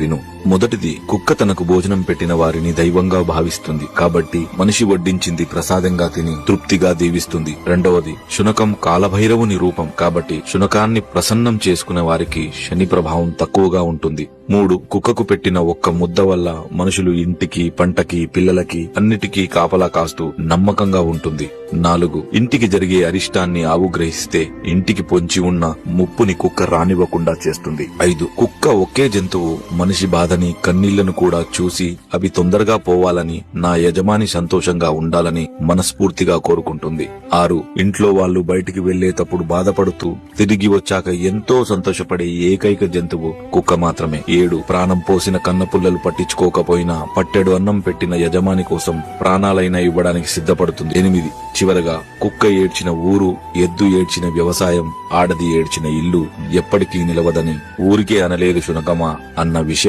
విను. మొదటిది, కుక్క తనకు భోజనం పెట్టిన వారిని దైవంగా భావిస్తుంది కాబట్టి మనిషి వడ్డించింది ప్రసాదంగా తిని తృప్తిగా దీవిస్తుంది. రెండవది, శునకం కాలభైరవుని రూపం కాబట్టి శునకాన్ని ప్రసన్నం చేసుకునే వారికి శని ప్రభావం తక్కువగా ఉంటుంది. 3, కుక్కకు పెట్టిన ఒక్క ముద్ద వల్ల మనుషులు ఇంటికి, పంటకి, పిల్లలకి అన్నిటికీ కాపలా కాస్తూ నమ్మకంగా ఉంటుంది. 4, ఇంటికి జరిగే అరిష్టాన్ని ఆవు గ్రహిస్తే ఇంటికి పొంచి ఉన్న ముప్పుని కుక్క రానివ్వకుండా చేస్తుంది. 5, కుక్క ఒకే జంతువు మనిషి బాధని, కన్నీళ్లను కూడా చూసి అవి తొందరగా పోవాలని, నా యజమాని సంతోషంగా ఉండాలని మనస్ఫూర్తిగా కోరుకుంటుంది. 6, ఇంట్లో వాళ్ళు బయటికి వెళ్లేటప్పుడు బాధపడుతూ తిరిగి వచ్చాక ఎంతో సంతోషపడే ఏకైక జంతువు కుక్క మాత్రమే. 7, ప్రాణం పోసిన కన్నపుల్లలు పట్టించుకోకపోయినా పట్టెడు అన్నం పెట్టిన యజమాని కోసం ప్రాణాలైనా ఇవ్వడానికి సిద్ధపడుతుంది. 8, చివరగా కుక్క ఏడ్చిన ఊరు, ఎద్దు ఏడ్చిన వ్యవసాయం, ఆడది ఏడ్చిన ఇల్లు ఎప్పటికీ నిలవదని ఊరికే అనలేదు శునకమా అన్న విషయం